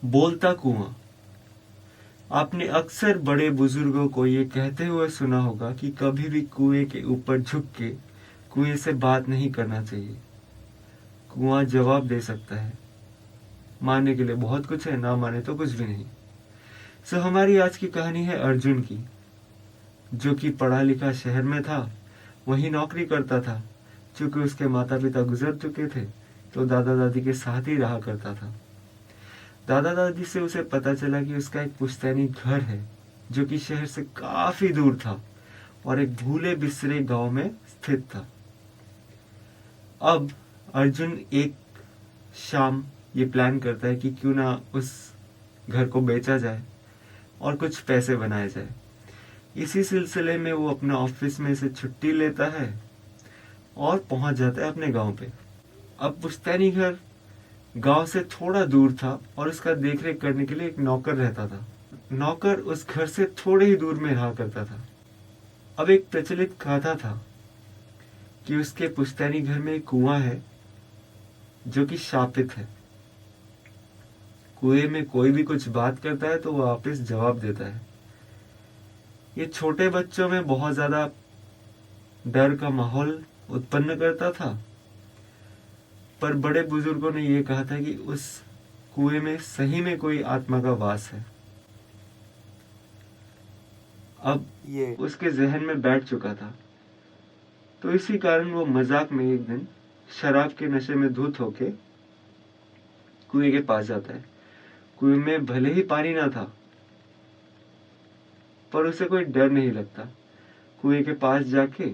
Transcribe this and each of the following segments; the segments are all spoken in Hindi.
बोलता कुआं। आपने अक्सर बड़े बुजुर्गों को ये कहते हुए सुना होगा कि कभी भी कुएं के ऊपर झुक के कुएं से बात नहीं करना चाहिए। कुआं जवाब दे सकता है। मानने के लिए बहुत कुछ है, ना माने तो कुछ भी नहीं। हमारी आज की कहानी है अर्जुन की, जो कि पढ़ा लिखा शहर में था, वही नौकरी करता था। चूंकि उसके माता पिता गुजर चुके थे, तो दादा दादी के साथ ही रहा करता था। दादा दादी से उसे पता चला कि उसका एक पुश्तैनी घर है, जो कि शहर से काफी दूर था और एक भूले बिसरे गांव में स्थित था। अब अर्जुन एक शाम ये प्लान करता है कि क्यों ना उस घर को बेचा जाए और कुछ पैसे बनाए जाए। इसी सिलसिले में वो अपने ऑफिस में से छुट्टी लेता है और पहुंच जाता है अपने गांव पे। अब पुश्तैनी घर गांव से थोड़ा दूर था और उसका देखरेख करने के लिए एक नौकर रहता था। नौकर उस घर से थोड़े ही दूर में रहा करता था। अब एक प्रचलित कथा था कि उसके पुश्तैनी घर में एक कुआं है, जो कि शापित है। कुएं में कोई भी कुछ बात करता है तो वो वापस जवाब देता है। ये छोटे बच्चों में बहुत ज्यादा डर का माहौल उत्पन्न करता था, पर बड़े बुजुर्गों ने यह कहा था कि उस कुएं में सही में कोई आत्मा का वास है। अब ये उसके जहन में बैठ चुका था, तो इसी कारण वो मजाक में एक दिन शराब के नशे में धुत होके कुएं के पास जाता है। कुएं में भले ही पानी ना था, पर उसे कोई डर नहीं लगता। कुएं के पास जाके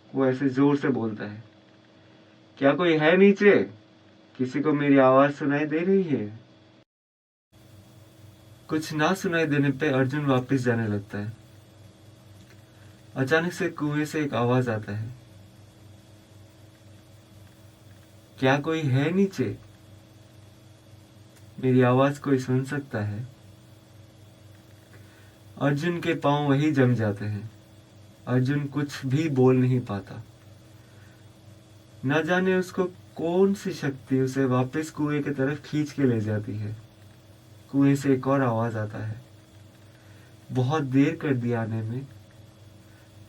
वो ऐसे जोर से बोलता है, क्या कोई है नीचे? किसी को मेरी आवाज सुनाई दे रही है? कुछ ना सुनाई देने पे अर्जुन वापस जाने लगता है। अचानक से कुएं से एक आवाज आता है, क्या कोई है नीचे? मेरी आवाज कोई सुन सकता है? अर्जुन के पांव वही जम जाते हैं। अर्जुन कुछ भी बोल नहीं पाता। न जाने उसको कौन सी शक्ति उसे वापस कुएं की तरफ खींच के ले जाती है। कुएं से एक और आवाज आता है, बहुत देर कर दिया आने में,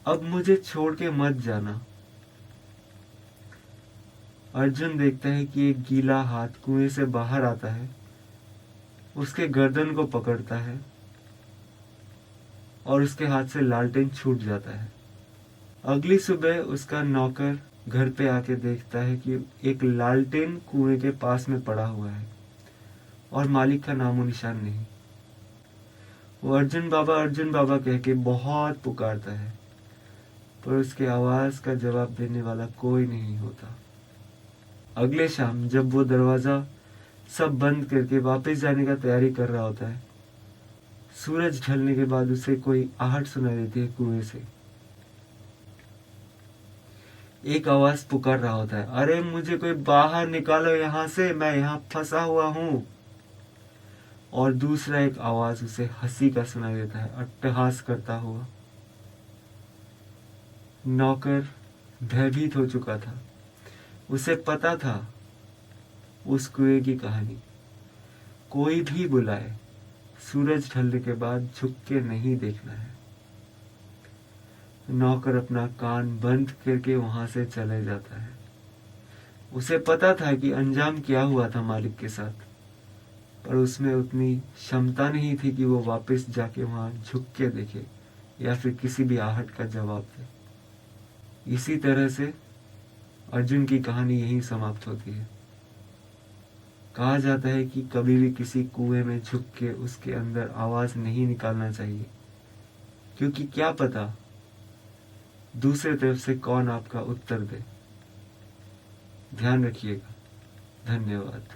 अब मुझे छोड़ के मत जाना। अर्जुन देखता है कि एक गीला हाथ कुएं से बाहर आता है, उसके गर्दन को पकड़ता है और उसके हाथ से लालटेन छूट जाता है। अगली सुबह उसका नौकर घर पे आके देखता है कि एक लालटेन कुएं के पास में पड़ा हुआ है और मालिक का नामो निशान नहीं। वो अर्जुन बाबा कह के बहुत पुकारता है, पर उसके आवाज का जवाब देने वाला कोई नहीं होता। अगले शाम जब वो दरवाजा सब बंद करके वापस जाने का तैयारी कर रहा होता है, सूरज ढलने के बाद उसे कोई आहट सुनाई देती है कुएं से। एक आवाज पुकार रहा होता है, अरे मुझे कोई बाहर निकालो यहां से, मैं यहां फंसा हुआ हूं। और दूसरा एक आवाज उसे हंसी का सुनाई देता है, अट्टहास करता हुआ। नौकर भयभीत हो चुका था। उसे पता था उस कुएं की कहानी। कोई भी बुलाए, सूरज ढलने के बाद झुक के नहीं देखना है। नौकर अपना कान बंद करके वहां से चले जाता है। उसे पता था कि अंजाम क्या हुआ था मालिक के साथ, पर उसमें उतनी क्षमता नहीं थी कि वो वापस जाके वहां झुक के देखे या फिर किसी भी आहट का जवाब दे। इसी तरह से अर्जुन की कहानी यहीं समाप्त होती है। कहा जाता है कि कभी भी किसी कुएं में झुक के उसके अंदर आवाज नहीं निकालना चाहिए, क्योंकि क्या पता दूसरे तरफ से कौन आपका उत्तर दे। ध्यान रखिएगा। धन्यवाद।